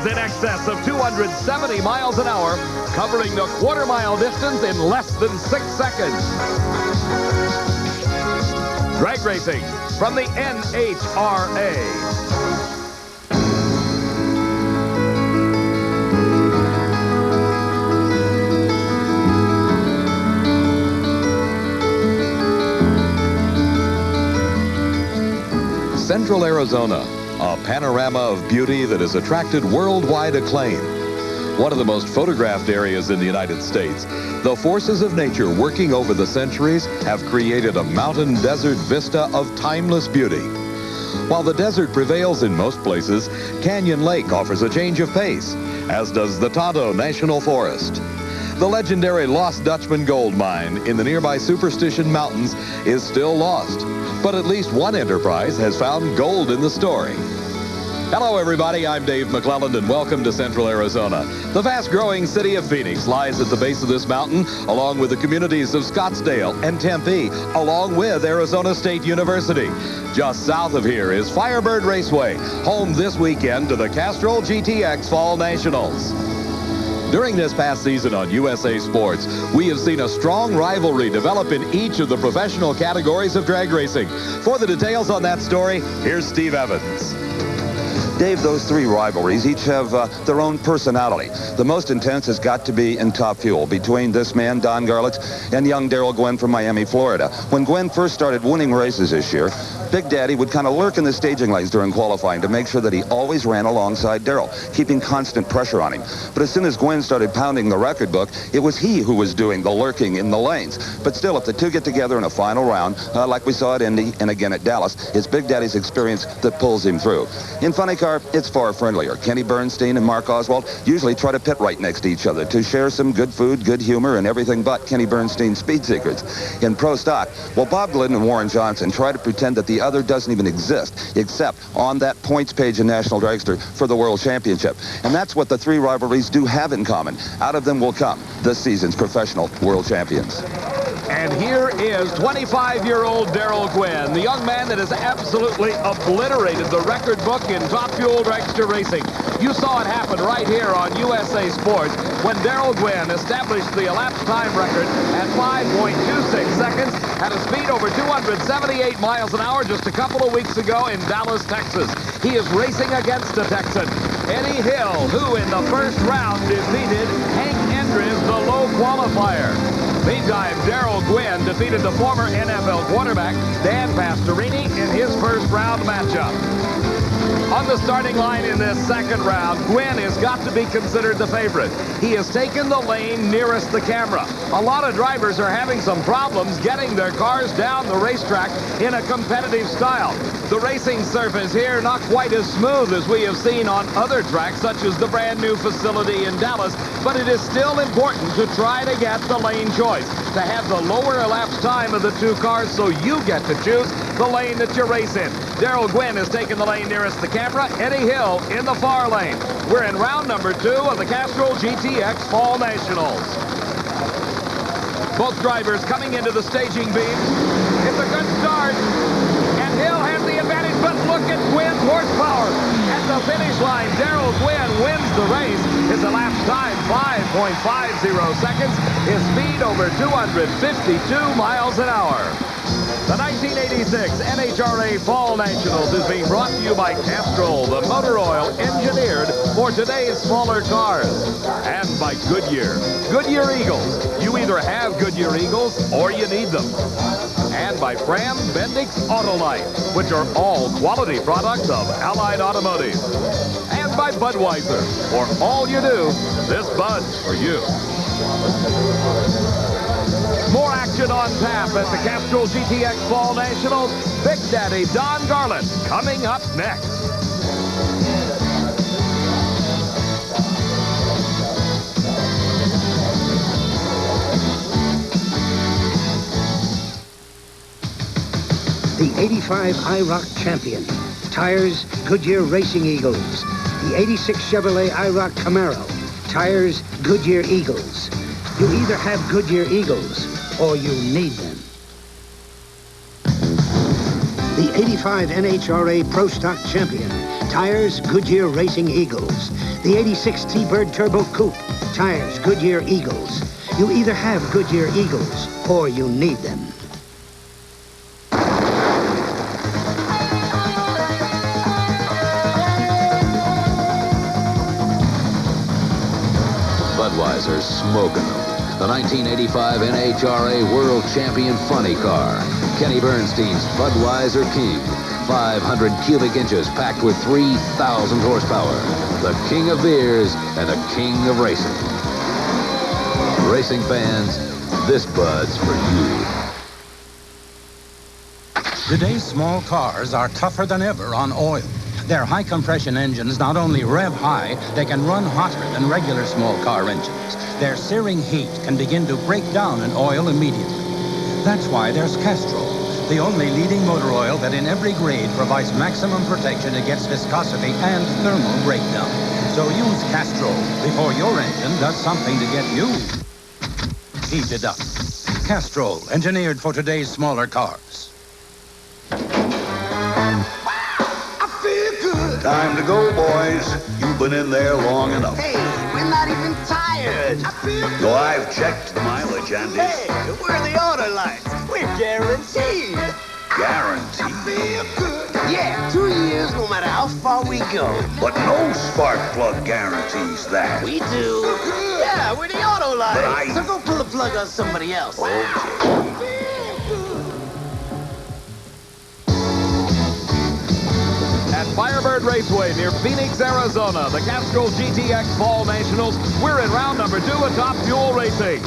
speeds in excess of 270 miles an hour, covering the quarter-mile distance in less than 6 seconds. Drag racing from the NHRA. Central Arizona, a panorama of beauty that has attracted worldwide acclaim. One of the most photographed areas in the United States, the forces of nature working over the centuries have created a mountain desert vista of timeless beauty. While the desert prevails in most places, Canyon Lake offers a change of pace, as does the Tonto National Forest. The legendary Lost Dutchman gold mine in the nearby Superstition Mountains is still lost, but at least one enterprise has found gold in the story. Hello everybody, I'm Dave McClelland and welcome to Central Arizona. The fast-growing city of Phoenix lies at the base of this mountain, along with the communities of Scottsdale and Tempe, along with Arizona State University. Just south of here is Firebird Raceway, home this weekend to the Castrol GTX Fall Nationals. During this past season on USA Sports, we have seen a strong rivalry develop in each of the professional categories of drag racing. For the details on that story, here's Steve Evans. Dave, those three rivalries each have their own personality. The most intense has got to be in Top Fuel between this man, Don Garlits, and young Darrell Gwynn from Miami, Florida. When Gwynn first started winning races this year, Big Daddy would kind of lurk in the staging lanes during qualifying to make sure that he always ran alongside Darrell, keeping constant pressure on him. But as soon as Gwynn started pounding the record book, it was he who was doing the lurking in the lanes. But still, if the two get together in a final round, like we saw at Indy and again at Dallas, it's Big Daddy's experience that pulls him through. In Funny Car, it's far friendlier. Kenny Bernstein and Mark Oswald usually try to pit right next to each other to share some good food, good humor, and everything but Kenny Bernstein's speed secrets. In Pro Stock, well, Bob Glidden and Warren Johnson try to pretend that the other doesn't even exist, except on that points page in National Dragster for the World Championship. And that's what the three rivalries do have in common. Out of them will come this season's professional world champions. And here is 25-year-old Darrell Gwynn, the young man that has absolutely obliterated the record book in Top Fuel dragster racing. You saw it happen right here on USA Sports when Darrell Gwynn established the elapsed time record at 5.26 seconds at a speed over 278 miles an hour just a couple of weeks ago in Dallas, Texas. He is racing against a Texan, Eddie Hill, who in the first round defeated Hank Endres, the low qualifier. Meantime, Darrell Gwynn defeated the former NFL quarterback Dan Pastorini in his first round matchup. On the starting line in this second round, Gwynn has got to be considered the favorite. He has taken the lane nearest the camera. A lot of drivers are having some problems getting their cars down the racetrack in a competitive style. The racing surface here not quite as smooth as we have seen on other tracks, such as the brand new facility in Dallas, but it is still important to try to get the lane choice, to have the lower elapsed time of the two cars so you get to choose the lane that you race in. Darrell Gwynn has taken the lane nearest the camera, Eddie Hill in the far lane. We're in round number 2 of the Castrol GTX Fall Nationals. Both drivers coming into the staging beam. It's a good start, and Hill has the advantage, but look at Gwynn's horsepower. At the finish line, Darrell Gwynn wins the race. His elapsed time, 5.50 seconds. His speed over 252 miles an hour. The 1986 NHRA Fall Nationals is being brought to you by Castrol, the motor oil engineered for today's smaller cars. And by Goodyear. Goodyear Eagles. You either have Goodyear Eagles or you need them. And by Fram Bendix Autolite, which are all quality products of Allied Automotive. And by Budweiser. For all you do, this Bud's for you. More action on tap at the Castrol GTX Fall Nationals. Big Daddy Don Garlits coming up next. The 85 IROC champion. Tires, Goodyear Racing Eagles. The 86 Chevrolet IROC Camaro. Tires, Goodyear Eagles. You either have Goodyear Eagles or you need them. The 85 NHRA Pro Stock champion. Tires, Goodyear Racing Eagles. The 86 T-Bird Turbo Coupe. Tires, Goodyear Eagles. You either have Goodyear Eagles or you need them. Budweiser's smoking them. The 1985 NHRA World Champion Funny Car. Kenny Bernstein's Budweiser King. 500 cubic inches packed with 3,000 horsepower. The king of beers and the king of racing. Racing fans, this Bud's for you. Today's small cars are tougher than ever on oil. Their high-compression engines not only rev high, they can run hotter than regular small car engines. Their searing heat can begin to break down an oil immediately. That's why there's Castrol, the only leading motor oil that in every grade provides maximum protection against viscosity and thermal breakdown. So use Castrol before your engine does something to get you heated up. Castrol, engineered for today's smaller cars. Time to go, boys. You've been in there long enough. Hey, we're not even tired. I feel good. No, I've checked the mileage, Andy. Hey, we're the Autolites. We're guaranteed. Guaranteed. I feel good. Yeah, 2 years no matter how far we go. But no spark plug guarantees that. We do. Yeah, we're the Autolites. But So go pull the plug on somebody else. Okay. At Firebird Raceway near Phoenix, Arizona, the Castrol GTX Fall Nationals. We're in round number 2 of Top Fuel Racing.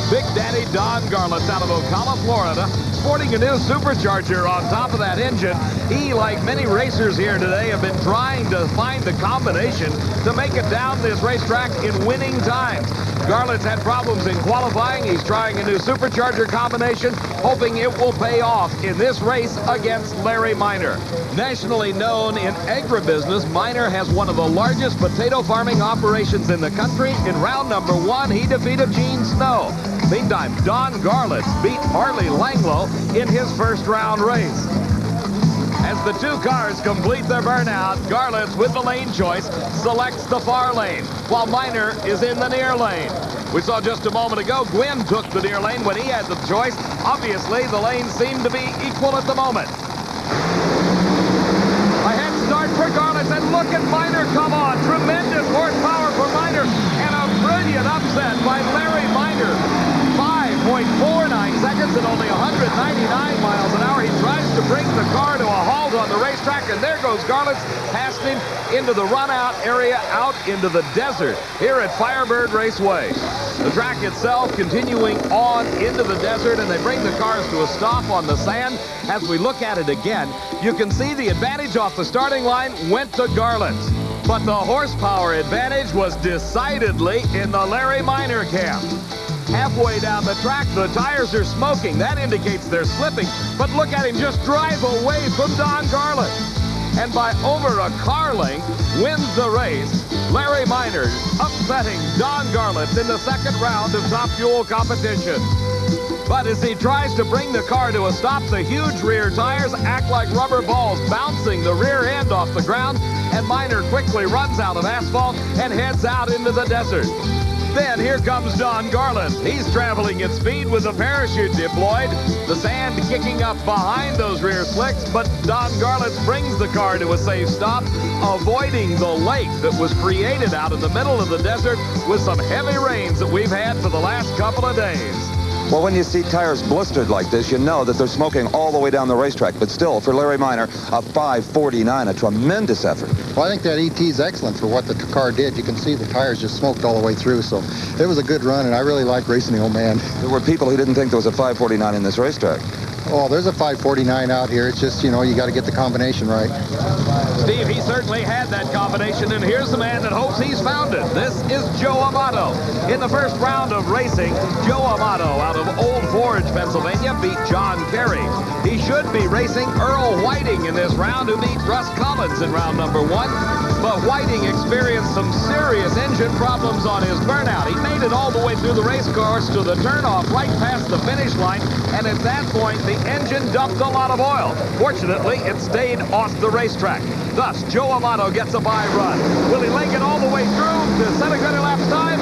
Big Daddy Don Garlits out of Ocala, Florida, sporting a new supercharger on top of that engine. He, like many racers here today, have been trying to find the combination to make it down this racetrack in winning times. Garlits had problems in qualifying. He's trying a new supercharger combination, hoping it will pay off in this race against Larry Minor. Nationally known in agribusiness, Minor has one of the largest potato farming operations in the country. In round number 1, he defeated Gene Snow. Meantime, Don Garlits beat Harley Langlo in his first round race. As the two cars complete their burnout, Garlits, with the lane choice, selects the far lane, while Minor is in the near lane. We saw just a moment ago, Gwynn took the near lane when he had the choice. Obviously, the lanes seem to be equal at the moment. A head start for Garlits, and look at Minor come on. Tremendous horsepower for Minor, and a brilliant upset by Larry Minor. 5.49 seconds at only 199 miles an hour. He tries to bring the car to a halt on the racetrack, and there goes Garlits past him into the run-out area, out into the desert here at Firebird Raceway. The track itself continuing on into the desert, and they bring the cars to a stop on the sand. As we look at it again, you can see the advantage off the starting line went to Garlits, but the horsepower advantage was decidedly in the Larry Minor camp. Halfway down the track, the tires are smoking. That indicates they're slipping. But look at him just drive away from Don Garlits. And by over a car length, wins the race. Larry Minor upsetting Don Garlits in the second round of Top Fuel competition. But as he tries to bring the car to a stop, the huge rear tires act like rubber balls, bouncing the rear end off the ground, and Minor quickly runs out of asphalt and heads out into the desert. Then here comes Don Garlits. He's traveling at speed with the parachute deployed, the sand kicking up behind those rear slicks, but Don Garlits brings the car to a safe stop, avoiding the lake that was created out in the middle of the desert with some heavy rains that we've had for the last couple of days. Well, when you see tires blistered like this, you know that they're smoking all the way down the racetrack. But still, for Larry Minor, a 5.49, a tremendous effort. Well, I think that ET is excellent for what the car did. You can see the tires just smoked all the way through, so it was a good run, and I really like racing the old man. There were people who didn't think there was a 5.49 in this racetrack. Oh, there's a 5.49 out here. It's just, you know, you got to get the combination right. Steve, he certainly had that combination, and here's the man that hopes he's found it. This is Joe Amato. In the first round of racing, Joe Amato out of Old Forge, Pennsylvania, beat John Kerry. He should be racing Earl Whiting in this round, who beat Russ Collins in round number 1. but Whiting experienced some serious engine problems on his burnout. He made it all the way through the race course to the turnoff right past the finish line, and at that point, the engine dumped a lot of oil. Fortunately, it stayed off the racetrack. Thus, Joe Amato gets a bye run. Will he leg it all the way through to set a good elapsed time?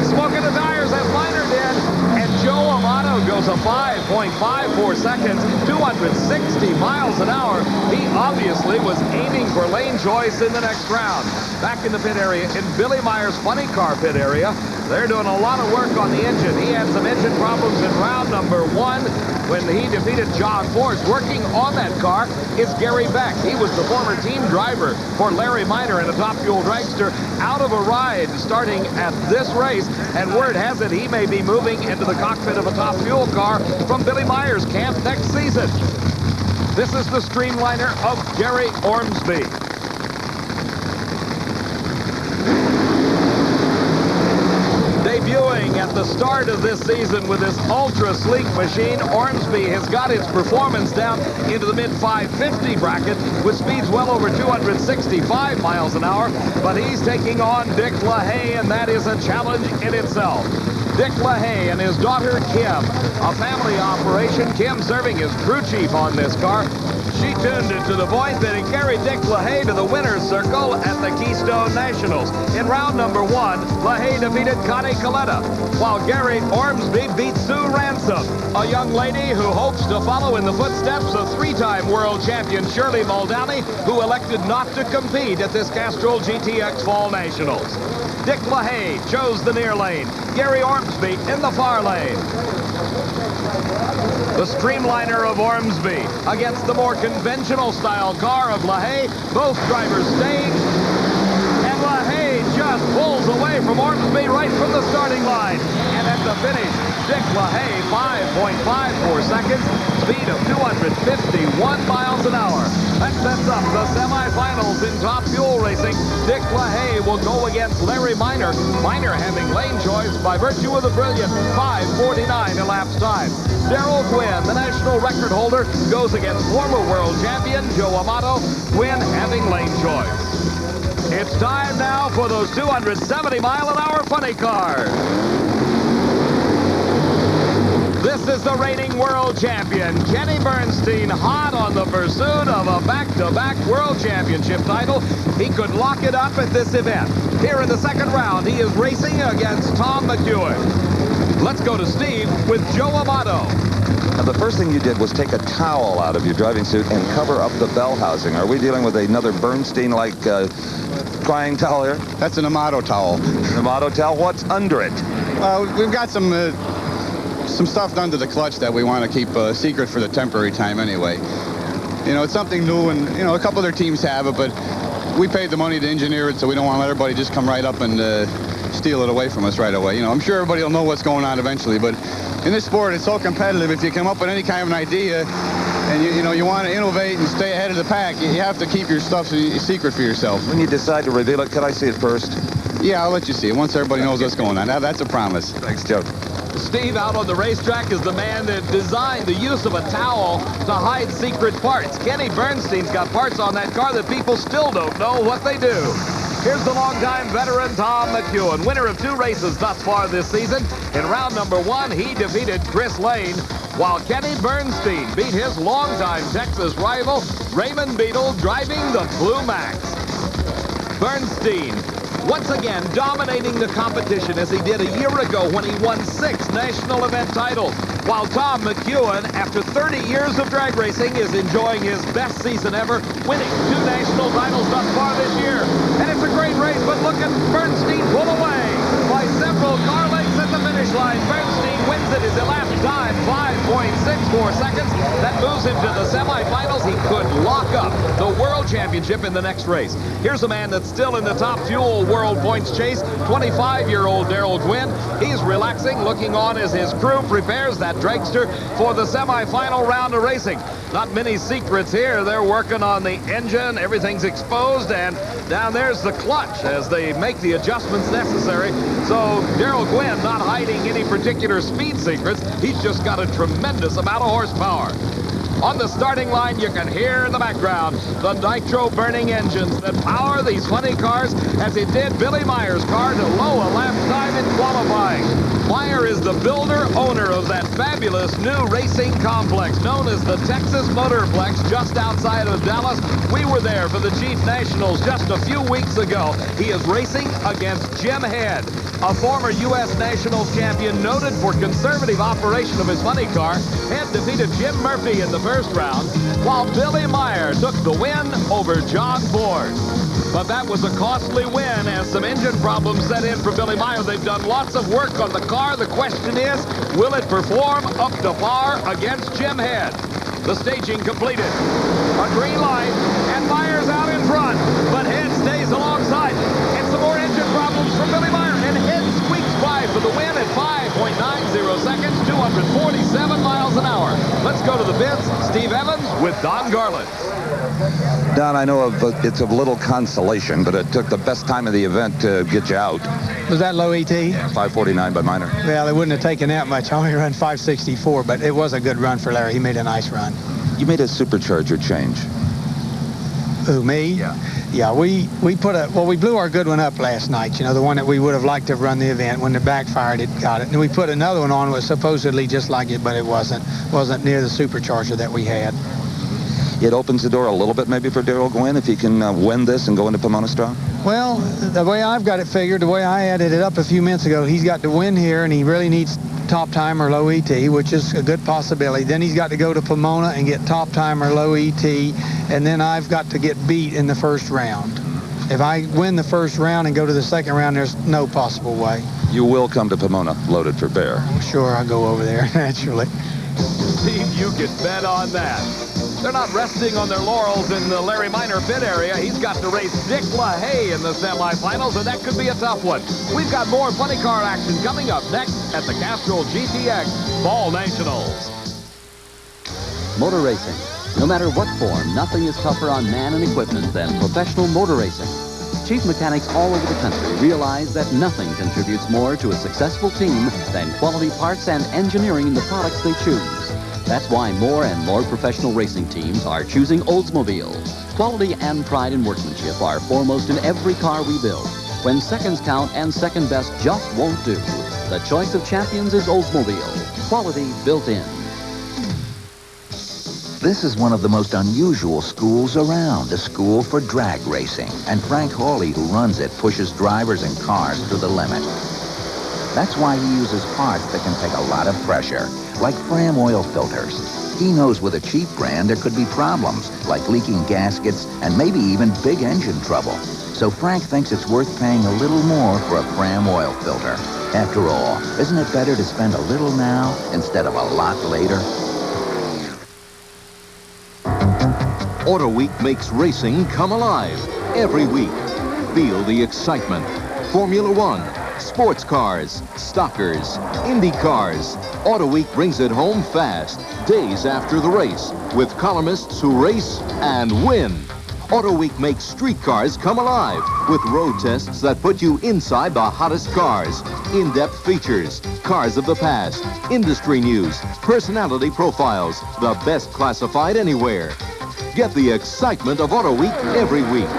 Smoking the tires as Liner did, and Joe Amato goes a 5.54 seconds, 260 miles an hour. He obviously was aiming for lane choice in the next round. Back in the pit area, in Billy Meyer's funny car pit area, they're doing a lot of work on the engine. He had some engine problems in round number 1 when he defeated John Force. Working on that car is Gary Beck. He was the former team driver for Larry Minor in a Top Fuel dragster, out of a ride starting at this race, and word has it he may be moving into the cockpit of a Top Fuel car from Billy Meyer's camp next season. This is the Streamliner of Gary Ormsby. Debuting at the start of this season with this ultra-sleek machine, Ormsby has got its performance down into the mid-550 bracket with speeds well over 265 miles an hour, but he's taking on Dick LaHaye, and that is a challenge in itself. Dick LaHaye and his daughter Kim, a family operation, Kim serving as crew chief on this car. She tuned it to the point that he carried Dick LaHaye to the winner's circle at the Keystone Nationals. In round number 1, LaHaye defeated Connie Coletta, while Gary Ormsby beat Sue Ransom, a young lady who hopes to follow in the footsteps of 3-time world champion Shirley Muldowney, who elected not to compete at this Castrol GTX Fall Nationals. Dick LaHaye chose the near lane, Gary Ormsby in the far lane. The Streamliner of Ormsby against the more conventional style car of LaHaye. Both drivers stage, and LaHaye just pulls away from Ormsby right from the starting line. And at the finish, Dick LaHaye, 5.54 seconds, speed of 251 miles an hour. That sets up the semifinals in Top Fuel racing. Dick LaHaye will go against Larry Minor. Minor having lane choice by virtue of the brilliant 5:49 elapsed time. Darrell Gwynn, the national record holder, goes against former world champion Joe Amato. Gwynn having lane choice. It's time now for those 270-mile-an-hour funny cars. This is the reigning world champion, Kenny Bernstein, hot on the pursuit of a back-to-back world championship title. He could lock it up at this event. Here in the second round, he is racing against Tom McEwen. Let's go to Steve with Joe Amato. Now, the first thing you did was take a towel out of your driving suit and cover up the bell housing. Are we dealing with another Bernstein-like crying towel here? That's an Amato towel. An Amato towel? What's under it? We've got some stuff under the clutch that we want to keep secret for the temporary time anyway. You know, it's something new, and, you know, a couple other teams have it, but we paid the money to engineer it, so we don't want to let everybody just come right up and steal it away from us right away. You know, I'm sure everybody will know what's going on eventually, but in this sport, it's so competitive. If you come up with any kind of an idea and you want to innovate and stay ahead of the pack, you have to keep your stuff secret for yourself. When you decide to reveal it, could I see it first? Yeah, I'll let you see it once everybody knows what's going on. Now, that's a promise. Thanks, Joe. Steve out on the racetrack is the man that designed the use of a towel to hide secret parts. Kenny Bernstein's got parts on that car that people still don't know what they do. Here's the longtime veteran Tom McEwen, winner of 2 races thus far this season. In round number 1, he defeated Chris Lane, while Kenny Bernstein beat his longtime Texas rival, Raymond Beadle, driving the Blue Max. Bernstein once again dominating the competition as he did a year ago when he won 6 national event titles, while Tom McEwen, after 30 years of drag racing, is enjoying his best season ever, winning 2 national titles thus far this year. And it's a great race, but look at Bernstein pull away by several car lengths at the finish line. Bernstein wins it his elapsed time, 5.64 seconds. That moves him to the semifinals. He could lock up the world championship in the next race. Here's a man that's still in the Top Fuel world points chase, 25-year-old Darrell Gwynn. He's relaxing, looking on as his crew prepares that dragster for the semifinal round of racing. Not many secrets here. They're working on the engine. Everything's exposed, and down there's the clutch as they make the adjustments necessary. So Darrell Gwynn not hiding any particular speed secrets. He's just got a tremendous amount of horsepower. On the starting line, you can hear in the background the nitro-burning engines that power these funny cars, as it did Billy Meyer's car to low a lap time in qualifying. Meyer is the builder-owner of that fabulous new racing complex known as the Texas Motorplex just outside of Dallas. We were there for the Chief Nationals just a few weeks ago. He is racing against Jim Head, a former U.S. Nationals champion noted for conservative operation of his funny car. Head defeated Jim Murphy in the first round, while Billy Meyer took the win over John Ford. But that was a costly win as some engine problems set in for Billy Meyer. They've done lots of work on the car. The question is, will it perform up to par against Jim Head? The staging completed. A green light, and Meyer's out in front, but Head stays alongside. And some more engine problems for Billy Meyer, and Head squeaks by for the win at 5.90 seconds, 247 miles an hour. Let's go to the pits. Steve Evans with Don Garland. Don, I know it's of little consolation, but it took the best time of the event to get you out. Was that low ET? 5:49 by Minor. Well, it wouldn't have taken that much. I only run 5:64, but it was a good run for Larry. He made a nice run. You made a supercharger change. Who, me? Yeah. Yeah, we blew our good one up last night, you know, the one that we would have liked to have run the event. When it backfired, it got it. And we put another one on that was supposedly just like it, but it wasn't near the supercharger that we had. It opens the door a little bit maybe for Darrell Gwynn if he can win this and go into Pomona strong? Well, the way I've got it figured, the way I added it up a few minutes ago, he's got to win here, and he really needs top time or low ET, which is a good possibility. Then he's got to go to Pomona and get top time or low ET, and then I've got to get beat in the first round. If I win the first round and go to the second round, there's no possible way. You will come to Pomona loaded for bear. Sure, I'll go over there, naturally. Steve, you can bet on that. They're not resting on their laurels in the Larry Minor pit area. He's got to race Dick LaHaye in the semifinals, and that could be a tough one. We've got more funny car action coming up next at the Castrol GTX Fall Nationals. Motor racing. No matter what form, nothing is tougher on man and equipment than professional motor racing. Chief mechanics all over the country realize that nothing contributes more to a successful team than quality parts and engineering in the products they choose. That's why more and more professional racing teams are choosing Oldsmobile. Quality and pride in workmanship are foremost in every car we build. When seconds count and second best just won't do, the choice of champions is Oldsmobile. Quality built in. This is one of the most unusual schools around, a school for drag racing. And Frank Hawley, who runs it, pushes drivers and cars to the limit. That's why he uses parts that can take a lot of pressure, like Fram oil filters. He knows with a cheap brand there could be problems, like leaking gaskets and maybe even big engine trouble. So Frank thinks it's worth paying a little more for a Fram oil filter. After all, isn't it better to spend a little now instead of a lot later? Auto Week makes racing come alive every week. Feel the excitement. Formula One, sports cars, stockers, Indy cars. Auto Week brings it home fast, days after the race, with columnists who race and win. Auto Week makes street cars come alive with road tests that put you inside the hottest cars. In-depth features, cars of the past, industry news, personality profiles, the best classified anywhere. Get the excitement of Auto Week every week.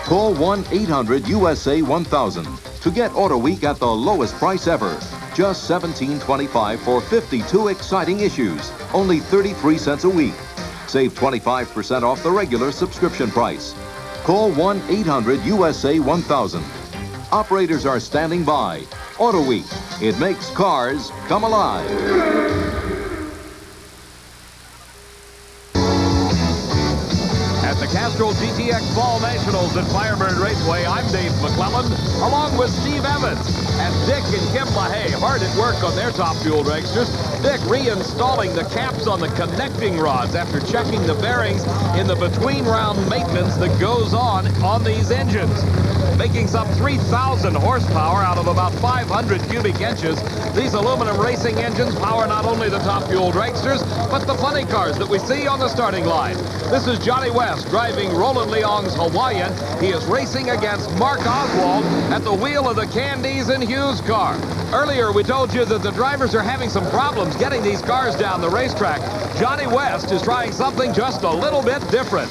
Call 1-800-USA-1000 to get Auto Week at the lowest price ever. Just $17.25 for 52 exciting issues. Only 33 cents a week. Save 25% off the regular subscription price. Call 1-800-USA-1000. Operators are standing by. Auto Week. It makes cars come alive. Castrol GTX Fall Nationals at Firebird Raceway. I'm Dave McClellan, along with Steve Evans, as Dick and Kim LaHaye hard at work on their top-fuel dragsters. Dick reinstalling the caps on the connecting rods after checking the bearings in the between-round maintenance that goes on these engines. Making some 3,000 horsepower out of about 500 cubic inches. These aluminum racing engines power not only the top-fuel dragsters, but the funny cars that we see on the starting line. This is Johnny West driving Roy Roland Leong's Hawaiian. He is racing against Mark Oswald at the wheel of the Candies and Hughes car. Earlier, we told you that the drivers are having some problems getting these cars down the racetrack. Johnny West is trying something just a little bit different.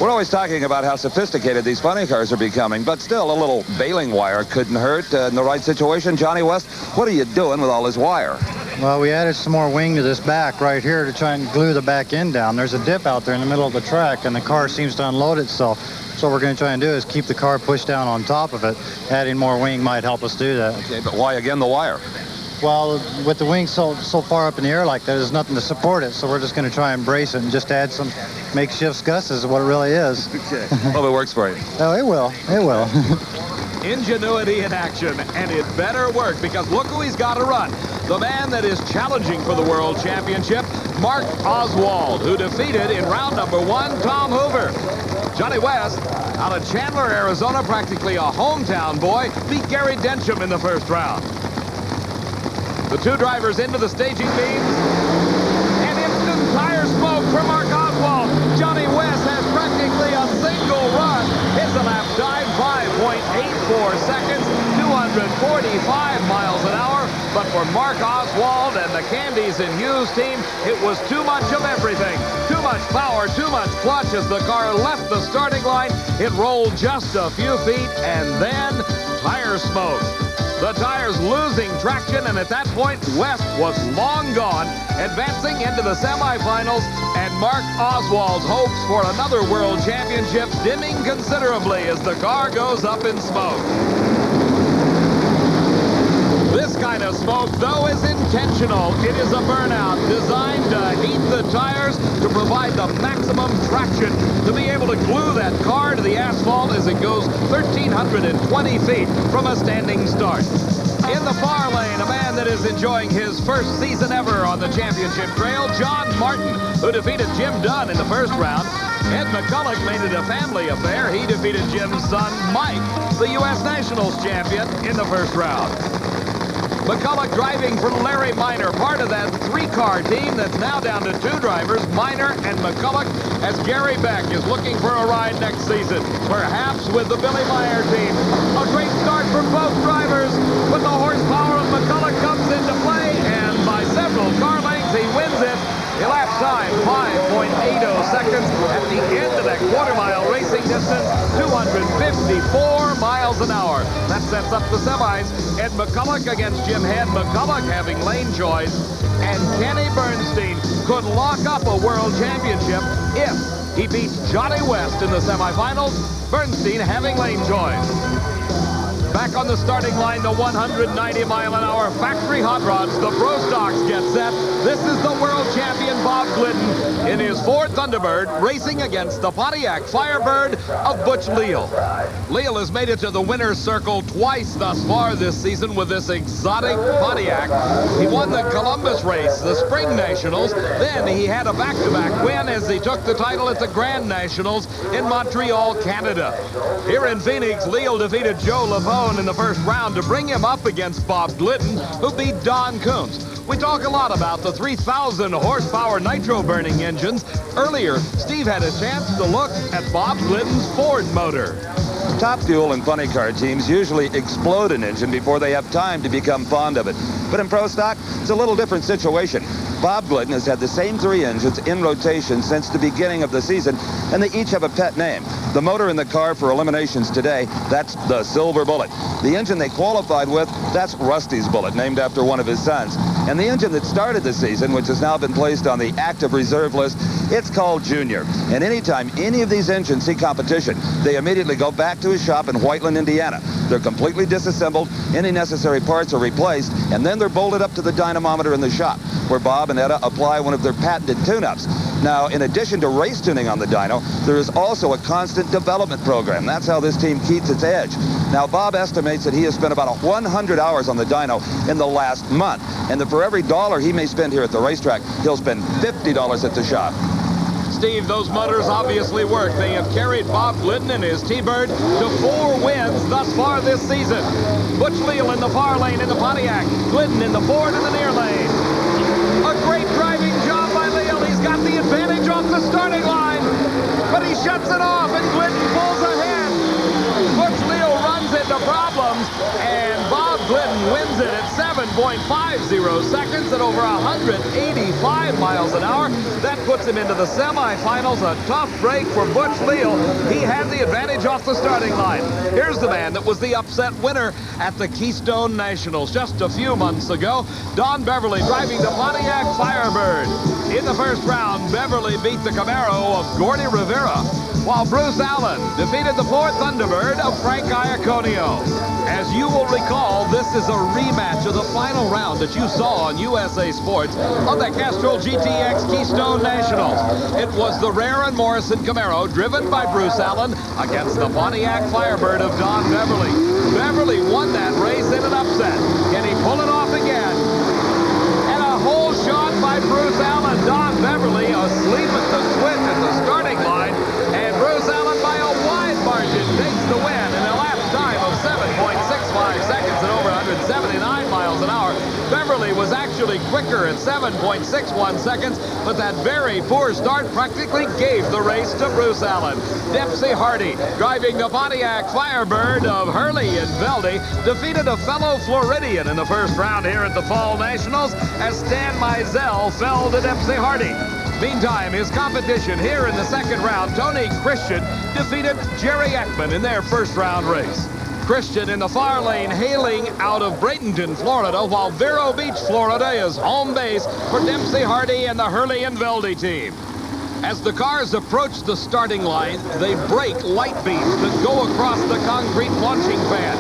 We're always talking about how sophisticated these funny cars are becoming, but still, a little baling wire couldn't hurt in the right situation. Johnny West, what are you doing with all this wire? Well, we added some more wing to this back right here to try and glue the back end down. There's a dip out there in the middle of the track, and the car seems to unload itself. So what we're going to try and do is keep the car pushed down on top of it. Adding more wing might help us do that. Okay, but why again the wire? Well, with the wing so far up in the air like that, there's nothing to support it, so we're just going to try and brace it and just add some makeshift gusses is what it really is. Okay. Well, it works for you. Oh, it will. It will. Ingenuity in action, and it better work, because look who he's got to run. The man that is challenging for the World Championship, Mark Oswald, who defeated in round number 1 Tom Hoover. Johnny West, out of Chandler, Arizona, practically a hometown boy, beat Gary Densham in the first round. The two drivers into the staging beams, and instant tire smoke for Mark Oswald. Johnny West has practically a single run. His lap time, 5.84 seconds, 245 miles an hour. But for Mark Oswald and the Candies and Hughes team, it was too much of everything. Too much power, too much clutch. As the car left the starting line, it rolled just a few feet, and then tire smoke. The tires losing traction, and at that point, West was long gone, advancing into the semifinals, and Mark Oswald's hopes for another World Championship dimming considerably as the car goes up in smoke. This kind of smoke, though, is intentional. It is a burnout designed to heat the tires to provide the maximum traction to be able to glue that car to the asphalt as it goes 1,320 feet from a standing start. In the far lane, a man that is enjoying his first season ever on the championship trail, John Martin, who defeated Jim Dunn in the first round. Ed McCulloch made it a family affair. He defeated Jim's son, Mike, the U.S. Nationals champion, in the first round. McCulloch driving for Larry Minor, part of that three-car team that's now down to two drivers, Minor and McCulloch, as Gary Beck is looking for a ride next season, perhaps with the Billy Meyer team. A great start for both drivers, but the horsepower of McCulloch comes into play, and by several car lengths, he wins it. The lap time, 5.80 seconds at the end of that quarter-mile racing distance, 254 miles an hour. That sets up the semis. Ed McCulloch against Jim Head. McCulloch having lane choice, and Kenny Bernstein could lock up a world championship if he beats Johnny West in the semifinals. Bernstein having lane choice. Back on the starting line, the 190-mile-an-hour factory hot rods. The Pro Stocks get set. This is the world champion, Bob Glidden, in his Ford Thunderbird, racing against the Pontiac Firebird of Butch Leal. Leal has made it to the winner's circle twice thus far this season with this exotic Pontiac. He won the Columbus race, the Spring Nationals. Then he had a back-to-back win as he took the title at the Grand Nationals in Montreal, Canada. Here in Phoenix, Leal defeated Joe Lavone in the first round to bring him up against Bob Glidden, who beat Don Coombs. We talk a lot about the 3,000 horsepower nitro-burning engines. Earlier, Steve had a chance to look at Bob Glidden's Ford motor. Top Fuel and funny car teams usually explode an engine before they have time to become fond of it. But in Pro Stock, it's a little different situation. Bob Glidden has had the same three engines in rotation since the beginning of the season, and they each have a pet name. The motor in the car for eliminations today, that's the Silver Bullet. The engine they qualified with, that's Rusty's Bullet, named after one of his sons. And the engine that started the season, which has now been placed on the active reserve list, it's called Junior. And anytime any of these engines see competition, they immediately go back to his shop in Whiteland, Indiana. They're completely disassembled, any necessary parts are replaced, and then they're bolted up to the dynamometer in the shop, where Bob and Etta apply one of their patented tune-ups. Now, in addition to race tuning on the dyno, there is also a constant development program. That's how this team keeps its edge. Now, Bob estimates that he has spent about 100 hours on the dyno in the last month, and that for every $1 he may spend here at the racetrack, he'll spend $50 at the shop. Steve, those motors obviously work. They have carried Bob Glidden and his T-Bird to 4 wins thus far this season. Butch Leal in the far lane in the Pontiac, Glidden in the Ford in the near lane. A great driving job by Leal. He's got the advantage off the starting line. but he shuts it off, and Glidden pulls ahead. Butch Leal runs into problems, and Bob Glidden wins it at 7.50 seconds at over 185 miles an hour. That puts him into the semifinals. A tough break for Butch Leal. He had the advantage off the starting line. Here's the man that was the upset winner at the Keystone Nationals just a few months ago. Don Beverly driving the Pontiac Firebird. In the first round, Beverly beat the Camaro of Gordy Rivera, while Bruce Allen defeated the Ford Thunderbird of Frank Iaconio. As you will recall, this is a rematch of the final round that you saw on USA Sports of the Castrol GTX Keystone Nationals. It was the Rare and Morrison Camaro driven by Bruce Allen against the Pontiac Firebird of Don Beverly. Beverly won that race in an upset. Can he pull it off again? And a whole shot by Bruce Allen. Don Beverly asleep at the switch at the starting line, and Bruce Allen by a wide margin takes the win in a lap time of 7.65 seconds at over 179 miles an hour. Beverly was actually quicker at 7.61 seconds, but that very poor start practically gave the race to Bruce Allen. Dempsey Hardy, driving the Pontiac Firebird of Hurley and Velde, defeated a fellow Floridian in the first round here at the Fall Nationals as Stan Mizell fell to Dempsey Hardy. Meantime, his competition here in the second round, Tony Christian, defeated Jerry Ekman in their first round race. Christian in the far lane hailing out of Bradenton, Florida, while Vero Beach, Florida is home base for Dempsey Hardy and the Hurley and Velde team. As the cars approach the starting line, they break light beams that go across the concrete launching pad.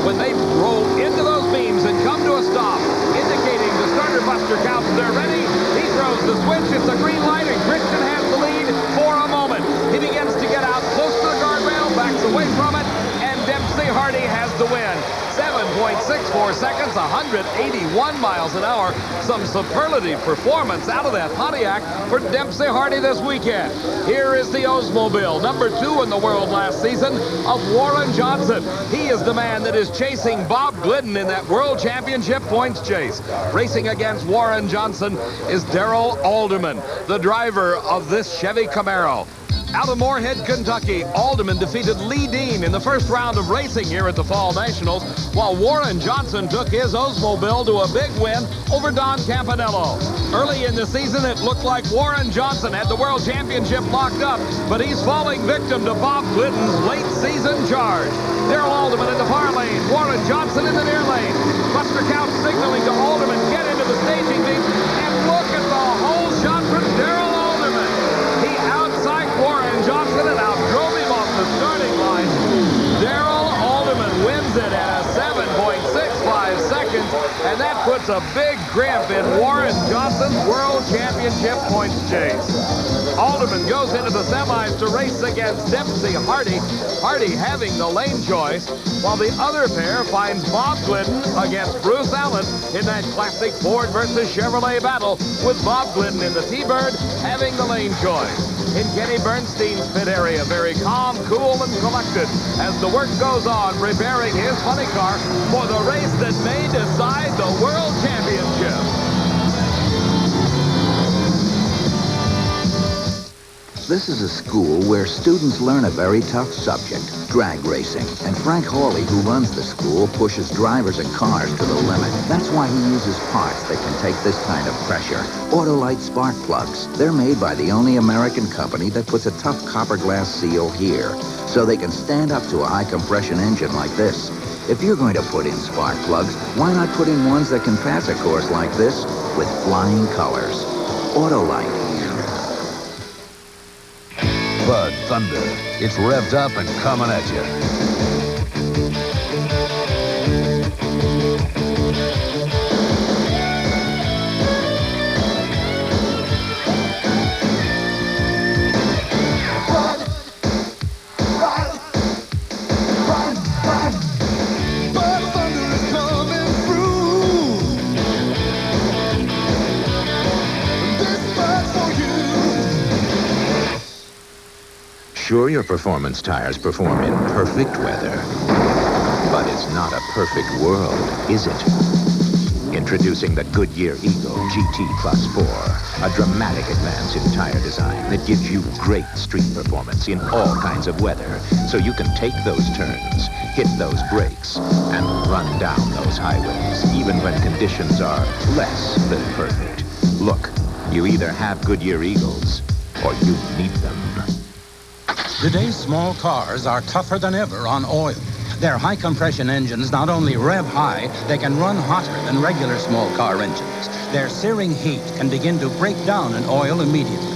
When they roll into those beams and come to a stop, indicating to starter Buster Couch they're ready, he throws the switch. It's a green light, and Christian has the lead for a moment. He begins to get out close to the guardrail, backs away from it, and Dempsey Hardy has the win. 7.64 seconds, 181 miles an hour. Some superlative performance out of that Pontiac for Dempsey Hardy this weekend. Here is the Oldsmobile, number 2 in the world last season, of Warren Johnson. He is the man that is chasing Bob Glidden in that World Championship points chase. Racing against Warren Johnson is Darrell Alderman, the driver of this Chevy Camaro. Out of Moorhead, Kentucky, Alderman defeated Lee Dean in the first round of racing here at the Fall Nationals, while Warren Johnson took his Oldsmobile to a big win over Don Campanello. Early in the season, it looked like Warren Johnson had the World Championship locked up, but he's falling victim to Bob Glidden's late season charge. Darrell Alderman in the far lane, Warren Johnson in the near lane. Buster Couch signaling to Alderman, get into the staging beam, and look at the whole shot from Darrell Alderman. He outpsyched Warren Johnson and outdrove him off the starting line. Darrell Alderman wins it at a 7.65 seconds, and that puts a big crimp in Warren Johnson's World Championship points chase. Alderman goes into the semis to race against Dempsey Hardy. Hardy having the lane choice, while the other pair finds Bob Glidden against Bruce Allen in that classic Ford versus Chevrolet battle, with Bob Glidden in the T-Bird having the lane choice. In Kenny Bernstein's pit area, very calm, cool, and collected as the work goes on preparing his funny car for the race that may decide the World Championship. This is a school where students learn a very tough subject, drag racing. And Frank Hawley, who runs the school, pushes drivers and cars to the limit. That's why he uses parts that can take this kind of pressure. Autolite spark plugs. They're made by the only American company that puts a tough copper glass seal here, so they can stand up to a high compression engine like this. If you're going to put in spark plugs, why not put in ones that can pass a course like this with flying colors? Autolite. Bud Thunder. It's revved up and coming at you. Sure, your performance tires perform in perfect weather, but it's not a perfect world, is it? Introducing the Goodyear Eagle GT Plus 4, a dramatic advance in tire design that gives you great street performance in all kinds of weather, so you can take those turns, hit those brakes, and run down those highways, even when conditions are less than perfect. Look, you either have Goodyear Eagles, or you need them. Today's small cars are tougher than ever on oil. Their high-compression engines not only rev high, they can run hotter than regular small car engines. Their searing heat can begin to break down an oil immediately.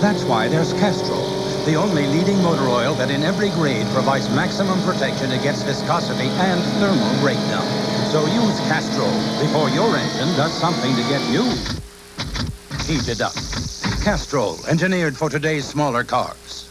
That's why there's Castrol, the only leading motor oil that in every grade provides maximum protection against viscosity and thermal breakdown. So use Castrol before your engine does something to get you heated up. Castrol, engineered for today's smaller cars.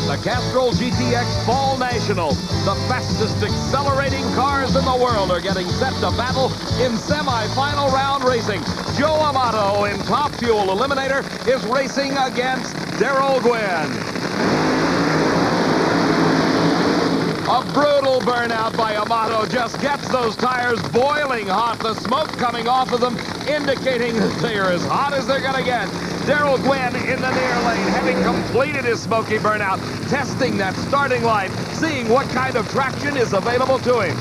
The Castrol GTX Fall National. The fastest accelerating cars in the world are getting set to battle in semi-final round racing. Joe Amato in Top Fuel Eliminator is racing against Darrell Gwynn. A brutal burnout by Amato just gets those tires boiling hot. The smoke coming off of them indicating that they are as hot as they're going to get. Darrell Gwynn in the near lane, having completed his smoky burnout, testing that starting line, seeing what kind of traction is available to him.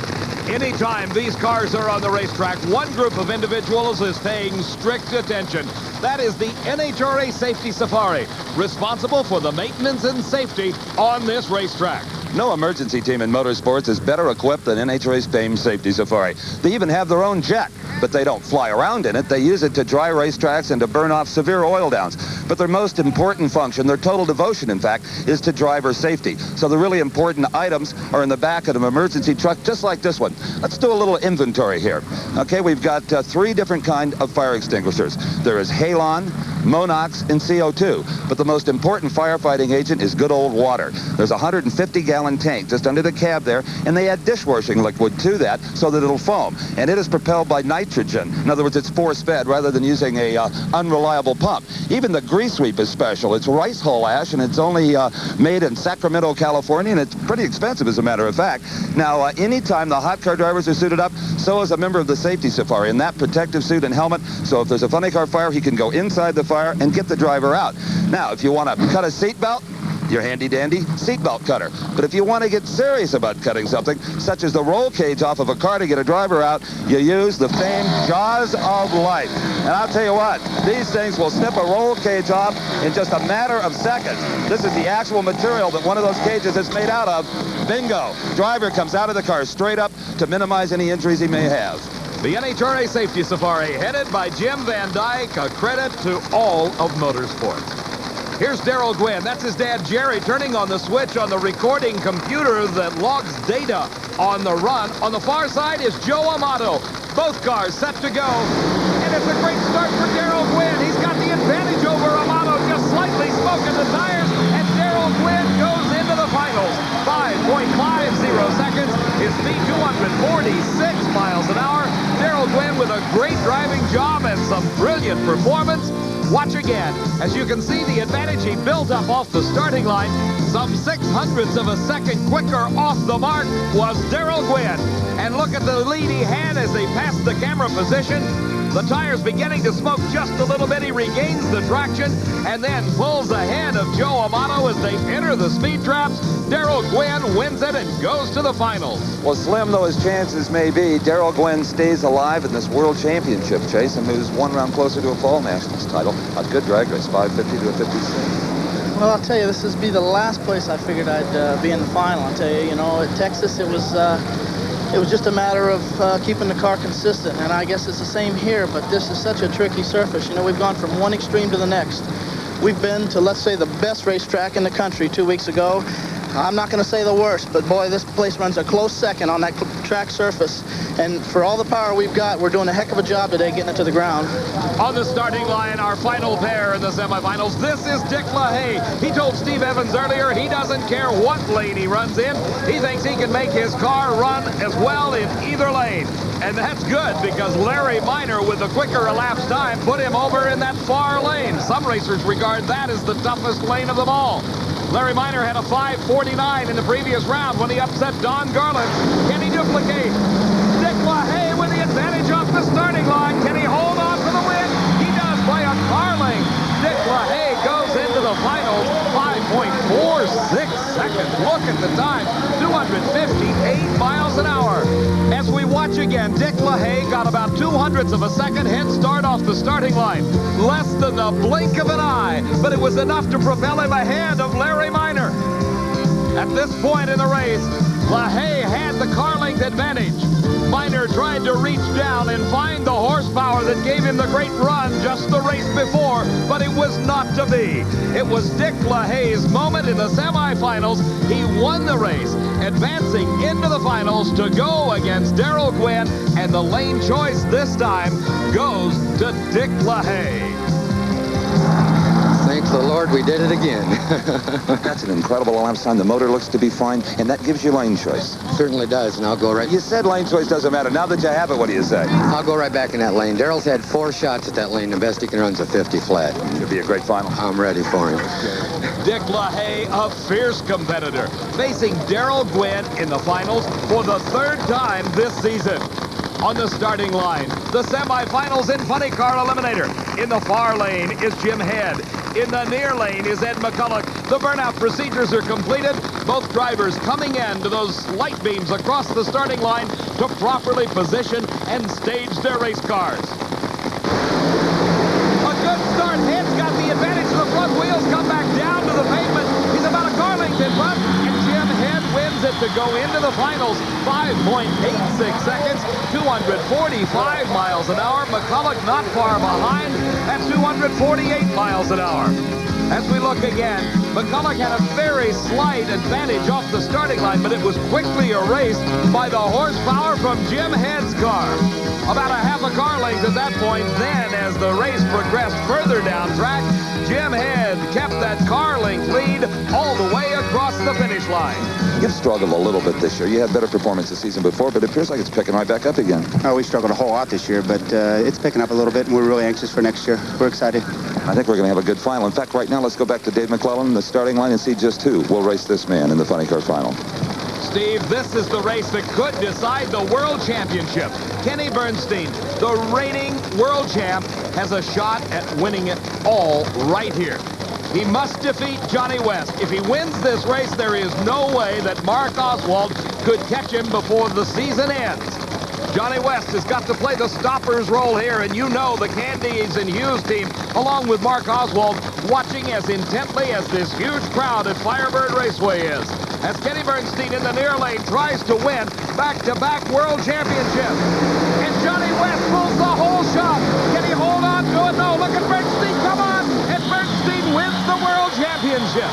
Anytime these cars are on the racetrack, one group of individuals is paying strict attention. That is the NHRA Safety Safari, responsible for the maintenance and safety on this racetrack. No emergency team in motorsports is better equipped than NHRA's famed Safety Safari. They even have their own jet, but they don't fly around in it. They use it to dry racetracks and to burn off severe oil downs. But their most important function, their total devotion, in fact, is to driver safety. So the really important items are in the back of an emergency truck, just like this one. Let's do a little inventory here. Okay, we've got 3 different kinds of fire extinguishers. There is Halon, Monox, and CO2. But the most important firefighting agent is good old water. There's a 150-gallon tank just under the cab there, and they add dishwashing liquid to that so that it'll foam. And it is propelled by nitrogen. In other words, it's force-fed rather than using a unreliable pump. Even the grease sweep is special. It's rice hull ash, and it's only made in Sacramento, California, and it's pretty expensive, as a matter of fact. Now, anytime the hot car drivers are suited up, so is a member of the Safety Safari in that protective suit and helmet. So if there's a funny car fire, he can go inside the fire and get the driver out. Now, if you want to cut a seatbelt, your handy-dandy seatbelt cutter. But if you want to get serious about cutting something, such as the roll cage off of a car to get a driver out, you use the famed Jaws of Life. And I'll tell you what, these things will snip a roll cage off in just a matter of seconds. This is the actual material that one of those cages is made out of. Bingo! Driver comes out of the car straight up to minimize any injuries he may have. The NHRA Safety Safari, headed by Jim Van Dyke, a credit to all of motorsports. Here's Darrell Gwynn. That's his dad, Jerry, turning on the switch on the recording computer that logs data on the run. On the far side is Joe Amato. Both cars set to go. And it's a great start for Darrell Gwynn. He's got the advantage over Amato, just slightly smoking the tires. And Darrell Gwynn goes into the finals. 5.50 seconds. His speed 246 miles an hour. Darrell Gwynn with a great driving job and some brilliant performance. Watch again. As you can see, the advantage he built up off the starting line, some 0.06 of a second quicker off the mark, was Darrell Gwynn. And look at the lead he had as they passed the camera position. The tire's beginning to smoke just a little bit. He regains the traction and then pulls ahead of Joe Amato as they enter the speed traps. Darrell Gwynn wins it and goes to the finals. Well, slim though his chances may be, Darrell Gwynn stays alive in this World Championship chase and moves 1 round closer to a Fall Nationals title. A good drag race, 550 to a 56. Well, I'll tell you, this would be the last place I figured I'd be in the final. I'll tell you, you know, at Texas, it was just a matter of keeping the car consistent, and I guess it's the same here, but this is such a tricky surface. You know, we've gone from one extreme to the next. We've been to, let's say, the best racetrack in the country 2 weeks ago. I'm not going to say the worst, but boy, this place runs a close second on that track surface. And for all the power we've got, we're doing a heck of a job today getting it to the ground. On the starting line, our final pair in the semifinals, this is Dick LaHaye. He told Steve Evans earlier he doesn't care what lane he runs in. He thinks he can make his car run as well in either lane. And that's good because Larry Minor, with the quicker elapsed time, put him over in that far lane. Some racers regard that as the toughest lane of them all. Larry Minor had a 5:49 in the previous round when he upset Don Garland. Can he duplicate? look at the time, 258 miles an hour. As we watch again, Dick LaHaye got about 2/100ths of a second head start off the starting line. Less than the blink of an eye, but it was enough to propel him ahead of Larry Minor. At this point in the race, LaHaye had the car length advantage. Minor tried to reach down and find the horsepower that gave him the great run just the race before, but it was not to be. It was Dick LaHaye's moment in the semifinals. He won the race, advancing into the finals to go against Darrell Gwynn, and the lane choice this time goes to Dick LaHaye. Thank the Lord we did it again. That's an incredible elapsed time. The motor looks to be fine, and that gives you lane choice. Certainly does, and I'll go right... You said lane choice doesn't matter. Now that you have it, what do you say? I'll go right back in that lane. Darrell's had 4 shots at that lane. The best he can run is a 50 flat. It'll be a great final. I'm ready for him. Dick LaHaye, a fierce competitor, facing Darrell Gwynn in the finals for the 3rd time this season. On the starting line, the semifinals in Funny Car Eliminator. In the far lane is Jim Head. In the near lane is Ed McCulloch. The burnout procedures are completed. Both drivers coming in to those light beams across the starting line to properly position and stage their race cars. A good start. Head's got the advantage. The front wheels come back down to the pavement. He's about a car length in front, and Jim Head wins it to go into the finals. 5.86 seconds, 245 miles an hour. McCulloch not far behind at 248 miles an hour. As we look again, McCulloch had a very slight advantage off the starting line, but it was quickly erased by the horsepower from Jim Head's car. About a half a car length at that point. Then, as the race progressed further down track, Jim Head kept that car length lead all the way across the finish line. You've struggled a little bit this year. You had better performance the season before, but it appears like it's picking right back up again. Oh, we struggled a whole lot this year, but it's picking up a little bit, and we're really anxious for next year. We're excited. I think we're going to have a good final. In fact, right now, let's go back to Dave McClellan, the starting line, and see just who will race this man in the Funny Car final. Steve, this is the race that could decide the World Championship. Kenny Bernstein, the reigning world champ, has a shot at winning it all right here. He must defeat Johnny West. If he wins this race, there is no way that Mark Oswald could catch him before the season ends. Johnny West has got to play the stopper's role here, and you know the Candies and Hughes team, along with Mark Oswald, watching as intently as this huge crowd at Firebird Raceway is. As Kenny Bernstein in the near lane tries to win back-to-back world championship. And Johnny West pulls the whole shot. Can he hold on to it? No, look at Bernstein, come on! And Bernstein wins the world championship.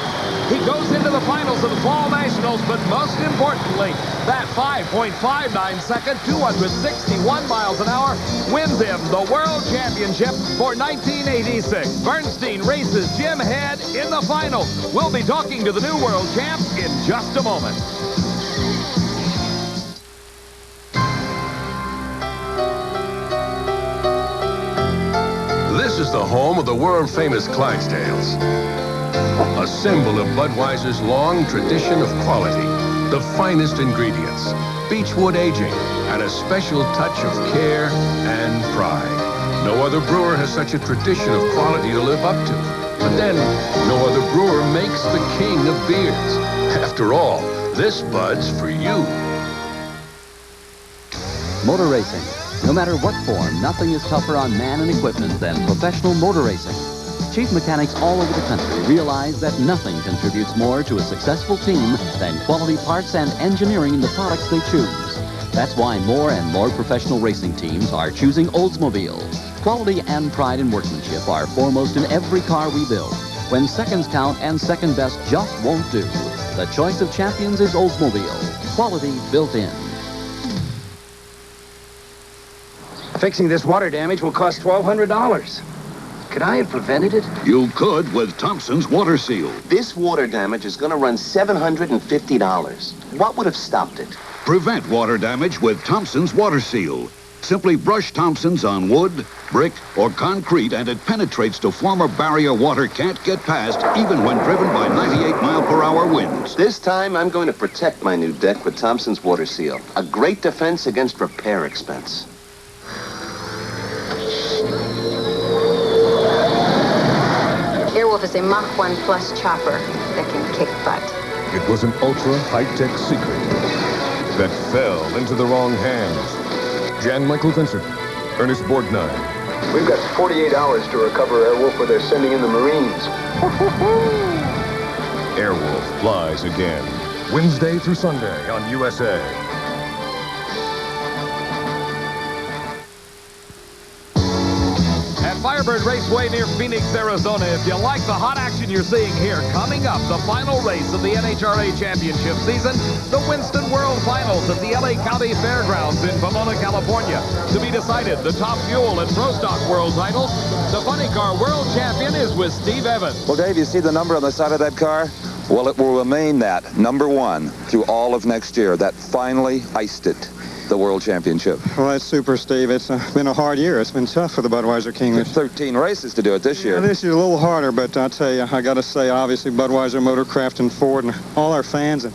He goes into the finals of the Fall Nationals, but most importantly, that 5.59 second, 261 miles an hour, wins him the World Championship for 1986. Bernstein races Jim Head in the final. We'll be talking to the new world champ in just a moment. This is the home of the world-famous Clydesdales, a symbol of Budweiser's long tradition of quality, the finest ingredients, beechwood aging, and a special touch of care and pride. No other brewer has such a tradition of quality to live up to. But then, no other brewer makes the king of beers. After all, this Bud's for you. Motor racing. No matter what form, nothing is tougher on man and equipment than professional motor racing. Chief mechanics all over the country realize that nothing contributes more to a successful team than quality parts and engineering in the products they choose. That's why more and more professional racing teams are choosing Oldsmobile. Quality and pride in workmanship are foremost in every car we build. When seconds count and second best just won't do, the choice of champions is Oldsmobile. Quality built in. Fixing this water damage will cost $1,200. Could I have prevented it? You could with Thompson's Water Seal. This water damage is going to run $750. What would have stopped it? Prevent water damage with Thompson's Water Seal. Simply brush Thompson's on wood, brick, or concrete, and it penetrates to form a barrier water can't get past, even when driven by 98-mile-per-hour winds. This time, I'm going to protect my new deck with Thompson's Water Seal. A great defense against repair expense. Airwolf is a Mach 1 Plus chopper that can kick butt. It was an ultra-high-tech secret that fell into the wrong hands. Jan Michael Vincent, Ernest Borgnine. We've got 48 hours to recover Airwolf, or they're sending in the Marines. Airwolf flies again. Wednesday through Sunday on USA. Firebird Raceway near Phoenix, Arizona. If you like the hot action you're seeing here, coming up, the final race of the NHRA Championship season, the Winston World Finals at the LA County Fairgrounds in Pomona, California. To be decided, the Top Fuel and Pro Stock World titles. The Funny Car World Champion is with Steve Evans. Well, Dave, you see the number on the side of that car? Well, it will remain that, #1, through all of next year. That finally iced it. The World Championship. Well, that's super, Steve. It's been a hard year. It's been tough for the Budweiser King. 13 races to do it this year. Yeah, this year's a little harder, but I tell you, I got to say, obviously, Budweiser, Motorcraft, and Ford, and all our fans, and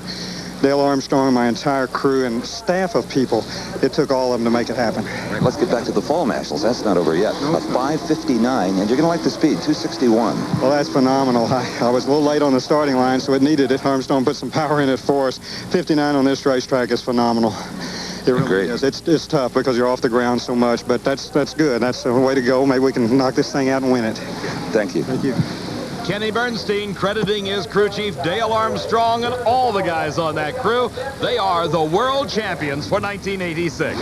Dale Armstrong, and my entire crew, and staff of people, it took all of them to make it happen. Right, let's get back to the Fall Nationals. That's not over yet. A 5:59, and you're going to like the speed, 261. Well, that's phenomenal. I was a little late on the starting line, so it needed it. Armstrong put some power in it for us. 59 on this racetrack is phenomenal. It really is. It's tough because you're off the ground so much, but that's good. That's the way to go. Maybe we can knock this thing out and win it. Thank you. Thank you. Kenny Bernstein crediting his crew chief Dale Armstrong and all the guys on that crew. They are the world champions for 1986.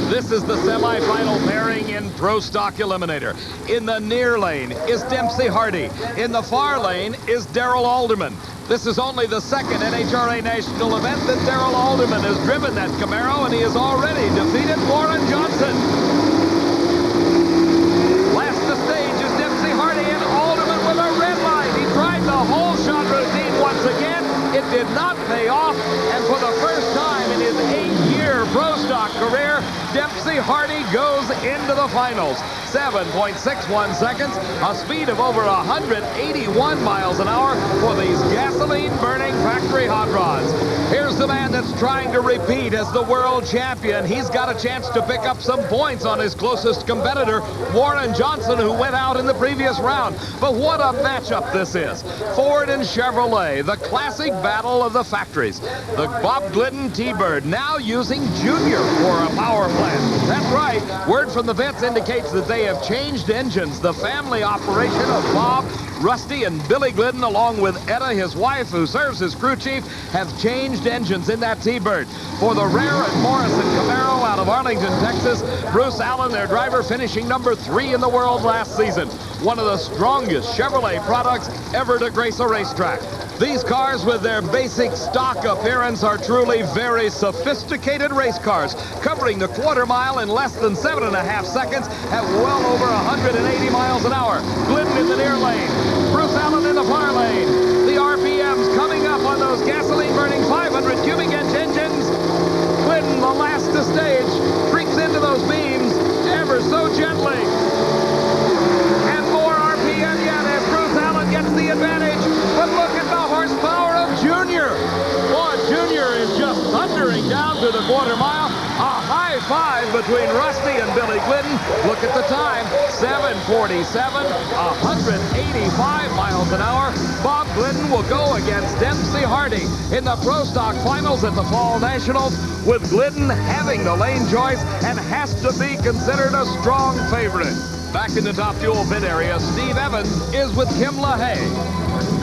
This is the semifinal pairing in Pro Stock Eliminator. In the near lane is Dempsey Hardy. In the far lane is Darrell Alderman. This is only the second NHRA national event that Darrell Alderman has driven that Camaro, and he has already defeated Warren Johnson. Last to stage is Dempsey Hardy, and Alderman with a red light. He tried the whole shot routine once again. It did not pay off, and for the first time in his 8-year Pro Stock career, Dempsey Hardy goes into the finals. 7.61 seconds, a speed of over 181 miles an hour for these gasoline-burning factory hot rods. Here's the man that's trying to repeat as the world champion. He's got a chance to pick up some points on his closest competitor, Warren Johnson, who went out in the previous round. But what a matchup this is. Ford and Chevrolet, the classic battle of the factories. The Bob Glidden T-Bird now using Junior for a power plant. That's right. Word from the vets indicates that they have changed engines. The family operation of Bob, Rusty, and Billy Glidden, along with Etta, his wife, who serves as crew chief, have changed engines in that T-Bird. For the Rare and Morrison Camaro out of Arlington, Texas, Bruce Allen, their driver, finishing #3 in the world last season. One of the strongest Chevrolet products ever to grace a racetrack. These cars, with their basic stock appearance, are truly very sophisticated race cars, covering the quarter mile in less than 7.5 seconds at well over 180 miles an hour. Glidden in the near lane, Bruce Allen in the far lane. The RPMs coming up on those gasoline-burning 500 cubic inch engines. Glidden, the last to stage, creeps into those beams ever so gently. And more RPM yet as Bruce Allen gets the advantage. But look at the horsepower of Junior. Boy, Junior is just thundering down to the quarter mile. A high five between Rusty and Billy Glidden. Look at the time, 7:47, 185 miles an hour. Bob Glidden will go against Dempsey Hardy in the Pro Stock Finals at the Fall Nationals, with Glidden having the lane choice and has to be considered a strong favorite. Back in the Top Fuel pit area, Steve Evans is with Kim LaHaye.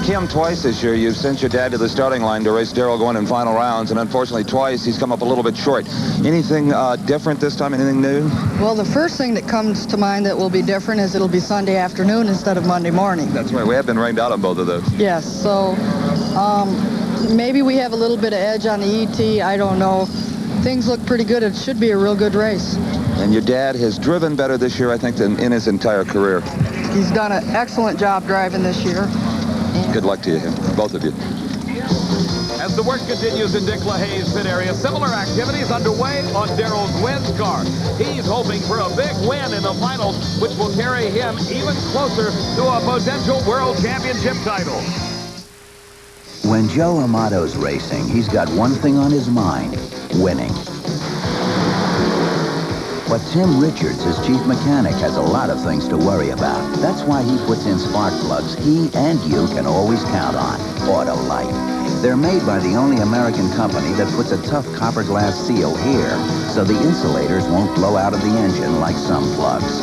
Kim, twice this year, you've sent your dad to the starting line to race Darrell Gwynn in final rounds, and unfortunately twice he's come up a little bit short. Anything different this time? Anything new? Well, the first thing that comes to mind that will be different is it'll be Sunday afternoon instead of Monday morning. That's right. We have been rained out on both of those. Yes, so maybe we have a little bit of edge on the ET. I don't know. Things look pretty good. It should be a real good race. And your dad has driven better this year, I think, than in his entire career. He's done an excellent job driving this year. Good luck to you, both of you. As the work continues in Dick LaHaye's pit area, similar activities underway on Darrell Gwynn's car. He's hoping for a big win in the finals, which will carry him even closer to a potential world championship title. When Joe Amato's racing, he's got one thing on his mind: winning. But Tim Richards, his chief mechanic, has a lot of things to worry about. That's why he puts in spark plugs he and you can always count on. Autolite. They're made by the only American company that puts a tough copper glass seal here, so the insulators won't blow out of the engine like some plugs.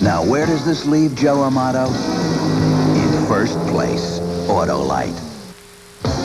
Now, where does this leave Joe Amato? In first place, Autolite.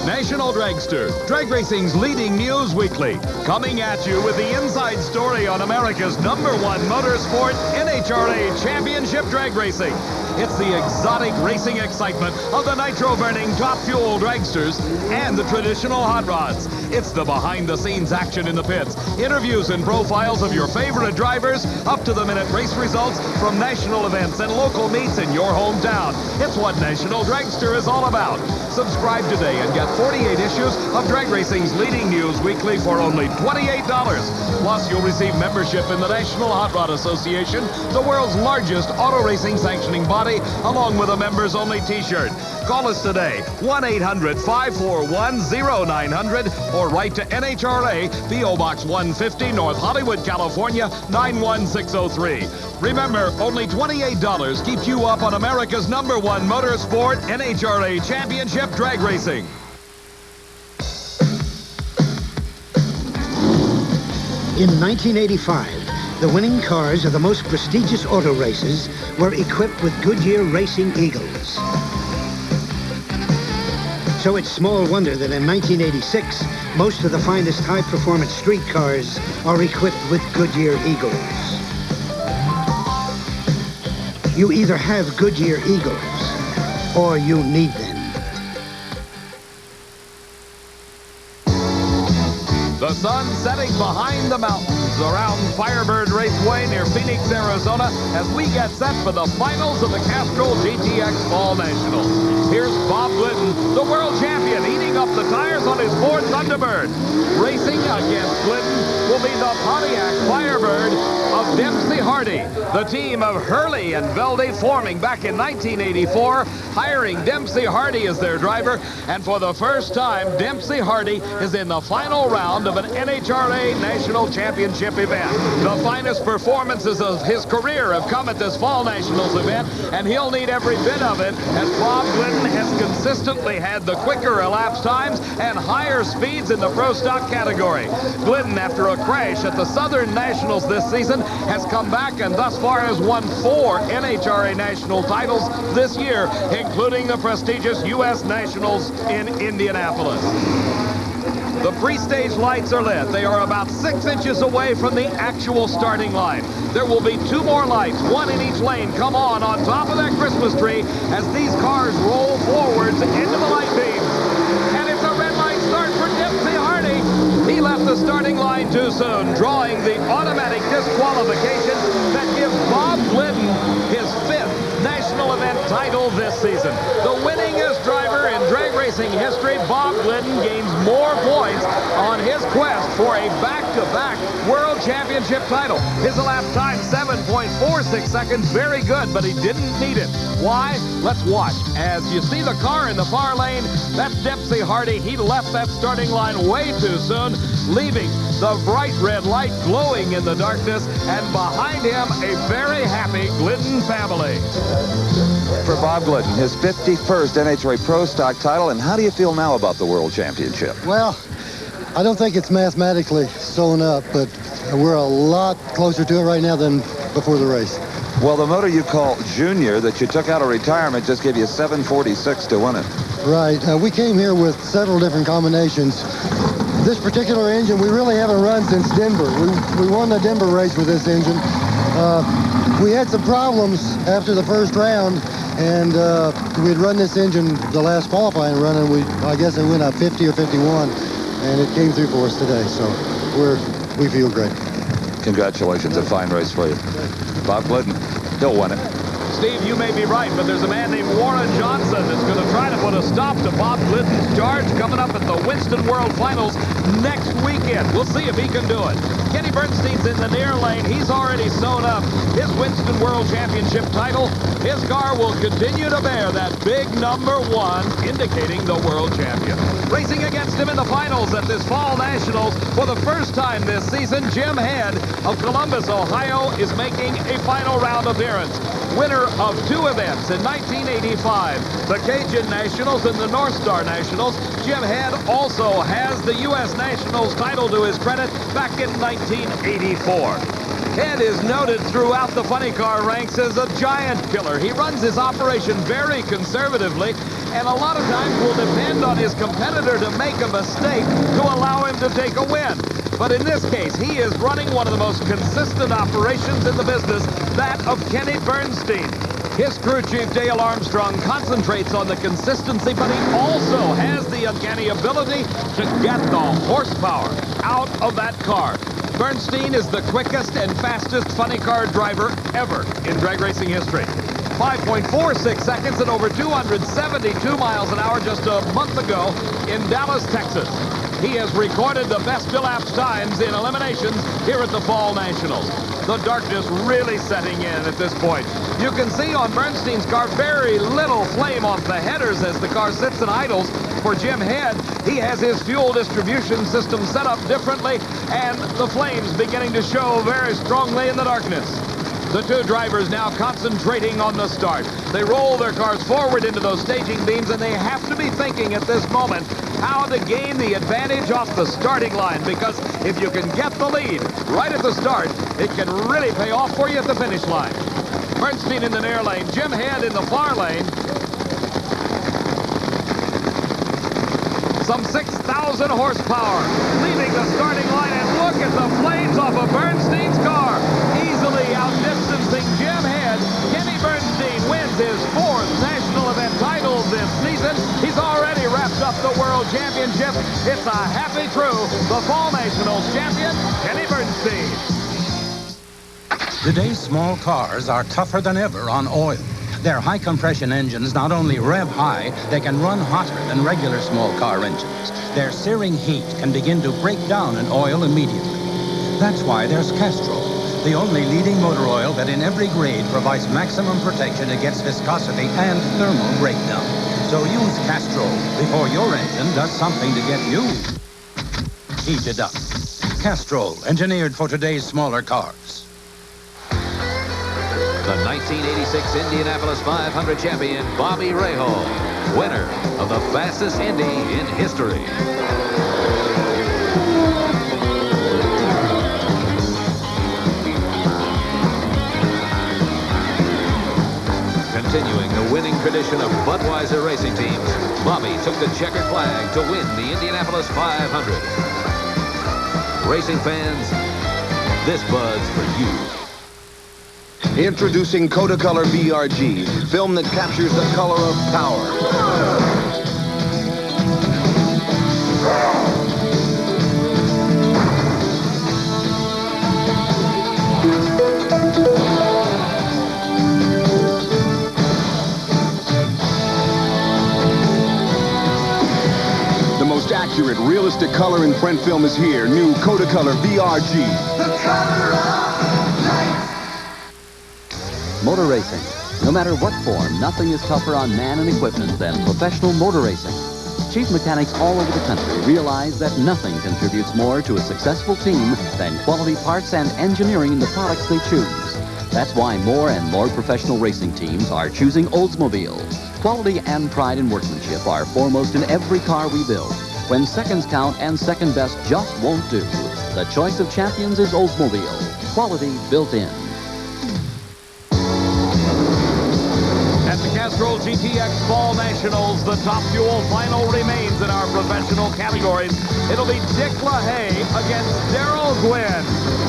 National Dragster, drag racing's leading news weekly, coming at you with the inside story on America's #1 motorsport, NHRA Championship Drag Racing. It's the exotic racing excitement of the nitro-burning top-fuel dragsters and the traditional hot rods. It's the behind-the-scenes action in the pits, interviews and profiles of your favorite drivers, up-to-the-minute race results from national events and local meets in your hometown. It's what National Dragster is all about. Subscribe today and get 48 issues of drag racing's leading news weekly for only $28. Plus, you'll receive membership in the National Hot Rod Association, the world's largest auto racing sanctioning body, along with a members-only t-shirt. Call us today, 1-800-541-0900, or write to NHRA, P.O. Box 150, North Hollywood, California, 91603. Remember, only $28 keeps you up on America's #1 motorsport, NHRA Championship Drag Racing. In 1985, the winning cars of the most prestigious auto races were equipped with Goodyear Racing Eagles. So it's small wonder that in 1986, most of the finest high-performance street cars are equipped with Goodyear Eagles. You either have Goodyear Eagles, or you need them. The sun setting behind the mountains around Firebird Raceway near Phoenix, Arizona, as we get set for the finals of the Castrol GTX Fall Nationals. Here's Bob Glidden, the world champion, heating up the tires on his Ford Thunderbird. Racing against Glidden will be the Pontiac Firebird of Dempsey Hardy. The team of Hurley and Velde forming back in 1984, hiring Dempsey Hardy as their driver, and for the first time, Dempsey Hardy is in the final round of an NHRA National Championship event. The finest performances of his career have come at this Fall Nationals event, and he'll need every bit of it, as Bob Glidden has consistently had the quicker elapsed times and higher speeds in the Pro Stock category. Glidden, after a crash at the Southern Nationals this season, has come back and thus far has won 4 NHRA National titles this year, including the prestigious U.S. Nationals in Indianapolis. The pre-stage lights are lit. They are about 6 inches away from the actual starting line. There will be 2 more lights, 1 in each lane, come on top of that Christmas tree as these cars roll forwards into the light beams. And it's a red light start for Dempsey Hardy. He left the starting line too soon, drawing the automatic disqualification that gives Bob Glidden his 5th national event title this season. The winningest driver in drag racing history, Bob Glidden gains more points on his quest for a back-to-back World Championship title. His elapsed time, 7.46 seconds, very good, but he didn't need it. Why? Let's watch. As you see the car in the far lane, that's Dempsey Hardy. He left that starting line way too soon, leaving the bright red light glowing in the darkness, and behind him, a very happy Glidden family. For Bob Glidden, his 51st NHRA Pro Stock title, and how do you feel now about the World Championship? Well, I don't think it's mathematically sewn up, but we're a lot closer to it right now than before the race. Well, the motor you call Junior that you took out of retirement just gave you 746 to win it. Right. We came here with several different combinations. This particular engine we really haven't run since Denver. We won the Denver race with this engine. We had some problems after the first round, and we'd run this engine the last qualifying run, and I guess it went up 50 or 51, and it came through for us today. So we feel great. Congratulations, a fine race for you. Bob Glidden, he'll win it. Steve, you may be right, but there's a man named Warren Johnson that's going to try to put a stop to Bob Glidden's charge coming up at the Winston World Finals next weekend. We'll see if he can do it. Kenny Bernstein's in the near lane. He's already sewn up his Winston World Championship title. His car will continue to bear that big #1, indicating the world champion. Racing against him in the finals at this Fall Nationals for the first time this season, Jim Head of Columbus, Ohio, is making a final round appearance. Winner of 2 events in 1985, the Cajun Nationals and the North Star Nationals, Jim Head also has the U.S. Nationals title to his credit back in 1984. Head is noted throughout the funny car ranks as a giant killer. He runs his operation very conservatively, and a lot of times will depend on his competitor to make a mistake to allow him to take a win. But in this case, he is running one of the most consistent operations in the business, that of Kenny Bernstein. His crew chief, Dale Armstrong, concentrates on the consistency, but he also has the uncanny ability to get the horsepower out of that car. Bernstein is the quickest and fastest funny car driver ever in drag racing history. 5.46 seconds and over 272 miles an hour just a month ago in Dallas, Texas. He has recorded the best elapsed times in eliminations here at the Fall Nationals. The darkness really setting in at this point. You can see on Bernstein's car very little flame off the headers as the car sits and idles. For Jim Head, he has his fuel distribution system set up differently, and the flames beginning to show very strongly in the darkness. The two drivers now concentrating on the start. They roll their cars forward into those staging beams, and they have to be thinking at this moment how to gain the advantage off the starting line, because if you can get the lead right at the start, it can really pay off for you at the finish line. Bernstein in the near lane, Jim Head in the far lane. Some 6,000 horsepower leaving the starting line, and look at the flames off of Bernstein's car. Easily outdistancing Jim Head. Kenny Bernstein wins his 4th national event title this season. He's already wrapped up the World Championship. It's a happy crew. The Fall Nationals champion, Kenny Bernstein. Today's small cars are tougher than ever on oil. Their high-compression engines not only rev high, they can run hotter than regular small car engines. Their searing heat can begin to break down an oil immediately. That's why there's Castrol, the only leading motor oil that in every grade provides maximum protection against viscosity and thermal breakdown. So use Castrol before your engine does something to get you heated up. Castrol, engineered for today's smaller cars. The 1986 Indianapolis 500 champion, Bobby Rahal, winner of the fastest Indy in history. Continuing the winning tradition of Budweiser racing teams, Bobby took the checkered flag to win the Indianapolis 500. Racing fans, this bud's for you. Introducing Kodacolor VRG, film that captures the color of power. The most accurate, realistic color in print film is here. New Kodacolor VRG. The color of light. Motor racing. No matter what form, nothing is tougher on man and equipment than professional motor racing. Chief mechanics all over the country realize that nothing contributes more to a successful team than quality parts and engineering in the products they choose. That's why more and more professional racing teams are choosing Oldsmobile. Quality and pride in workmanship are foremost in every car we build. When seconds count and second best just won't do, the choice of champions is Oldsmobile. Quality built in. Castrol GTX Fall Nationals, the top fuel final remains in our professional categories. It'll be Dick LaHaye against Darrell Gwynn.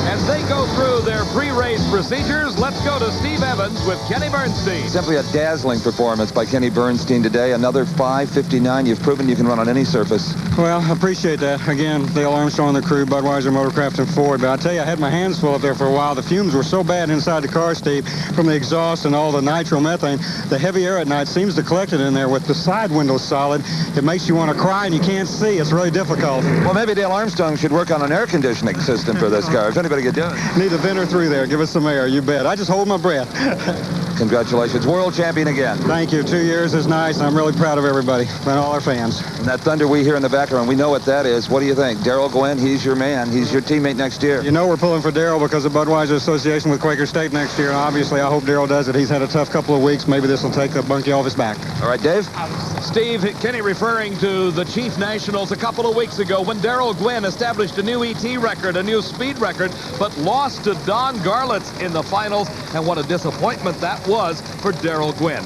As they go through their pre-race procedures, let's go to Steve Evans with Kenny Bernstein. Simply a dazzling performance by Kenny Bernstein today. Another 5:59. You've proven you can run on any surface. Well, I appreciate that. Again, Dale Armstrong, the crew, Budweiser, Motorcraft, and Ford. But I tell you, I had my hands full up there for a while. The fumes were so bad inside the car, Steve, from the exhaust and all the nitromethane. The heavy air at night seems to collect it in there. With the side windows solid, it makes you want to cry and you can't see. It's really difficult. Well, maybe Dale Armstrong should work on an air conditioning system for this car, if anybody could do it. Need a venter through there. Give us some air, you bet. I just hold my breath. Congratulations. World champion again. Thank you. 2 years is nice. I'm really proud of everybody and all our fans. And that thunder we hear in the background, we know what that is. What do you think? Darrell Gwynn, he's your man. He's your teammate next year. You know we're pulling for Darrell because of Budweiser association with Quaker State next year. And obviously, I hope Darrell does it. He's had a tough couple of weeks. Maybe this will take the monkey off his back. All right, Dave? Steve, Kenny referring to the Chief Nationals a couple of weeks ago when Darrell Gwynn established a new ET record, a new speed record, but lost to Don Garlits in the finals, and what a disappointment that was for Darrell Gwynn.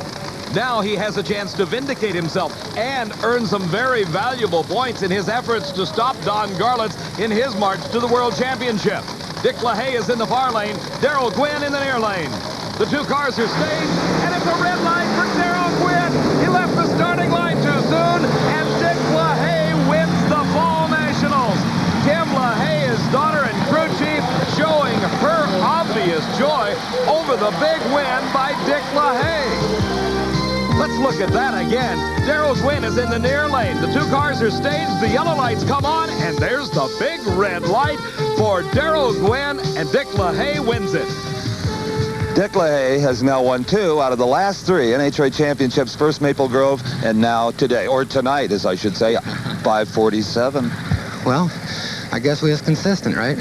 Now he has a chance to vindicate himself and earn some very valuable points in his efforts to stop Don Garlits in his march to the World Championship. Dick LaHaye is in the far lane, Darrell Gwynn in the near lane. The two cars are staged, and it's a red light for Darrell Gwynn. He left the starting line too soon, and Dick LaHaye wins the Fall Nationals. Kim LaHaye, his daughter and crew chief, showing her obvious joy over the big win by Dick LaHaye. Let's look at that again. Darrell Gwynn is in the near lane. The two cars are staged, the yellow lights come on, and there's the big red light for Darrell Gwynn, and Dick LaHaye wins it. Dick LaHaye has now won 2 out of the last 3 NHRA championships, first Maple Grove, and now today, or tonight, as I should say, 547. Well, I guess we was consistent, right?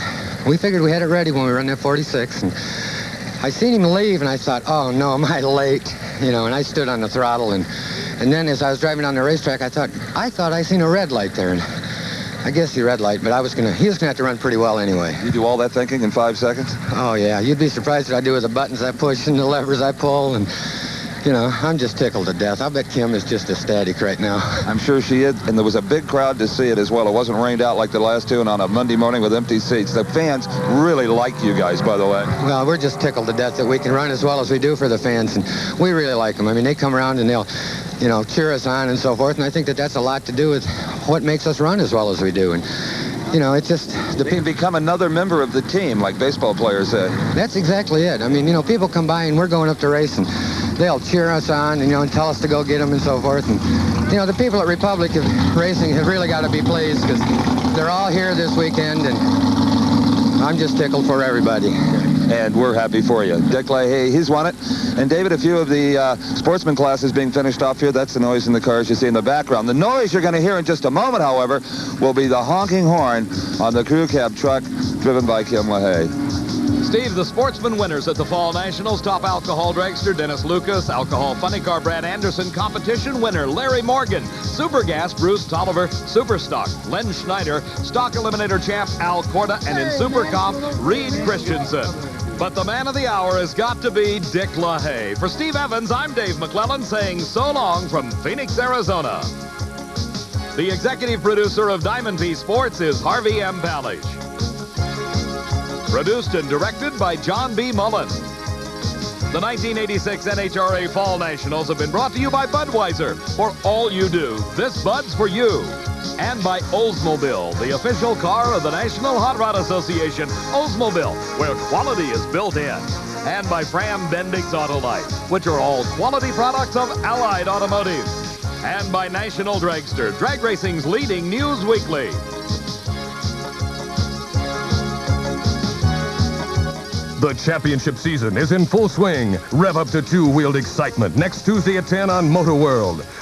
We figured we had it ready when we run that 46, and I seen him leave, and I thought, oh, no, am I late? You know, and I stood on the throttle, and then as I was driving down the racetrack, I thought I seen a red light there, and I guess the red light, but he was gonna have to run pretty well anyway. You do all that thinking in 5 seconds? Oh, yeah. You'd be surprised what I do with the buttons I push and the levers I pull, and, you know, I'm just tickled to death. I bet Kim is just ecstatic right now. I'm sure she is, and there was a big crowd to see it as well. It wasn't rained out like the last 2 and on a Monday morning with empty seats. The fans really like you guys, by the way. Well, we're just tickled to death that we can run as well as we do for the fans, and we really like them. I mean, they come around and they'll, you know, cheer us on and so forth, and I think that that's a lot to do with what makes us run as well as we do. And you know, it's just they can become another member of the team, like baseball players say. That's exactly it. I mean, you know, people come by and we're going up to race, and they'll cheer us on, and, you know, and tell us to go get them and so forth. And you know, the people at Republic Racing have really got to be pleased because they're all here this weekend, and I'm just tickled for everybody. And we're happy for you. Dick LaHaye, he's won it. And David, a few of the sportsman classes being finished off here. That's the noise in the cars you see in the background. The noise you're going to hear in just a moment, however, will be the honking horn on the crew cab truck driven by Kim LaHaye. Steve, the sportsman winners at the Fall Nationals: top alcohol dragster Dennis Lucas, alcohol funny car Brad Anderson, competition winner Larry Morgan, super gas Bruce Tolliver, super stock Len Schneider, stock eliminator champ Al Corda, and in super comp Reed Christensen. But the man of the hour has got to be Dick LaHaye. For Steve Evans, I'm Dave McClellan saying so long from Phoenix, Arizona. The executive producer of Diamond P Sports is Harvey M. Palish. Produced and directed by John B. Mullen. The 1986 NHRA Fall Nationals have been brought to you by Budweiser. For all you do, this Bud's for you. And by Oldsmobile, the official car of the National Hot Rod Association. Oldsmobile, where quality is built in. And by Fram Bendix Autolite, which are all quality products of Allied Automotive. And by National Dragster, drag racing's leading news weekly. The championship season is in full swing. Rev up to two-wheeled excitement next Tuesday at 10 on Motor World.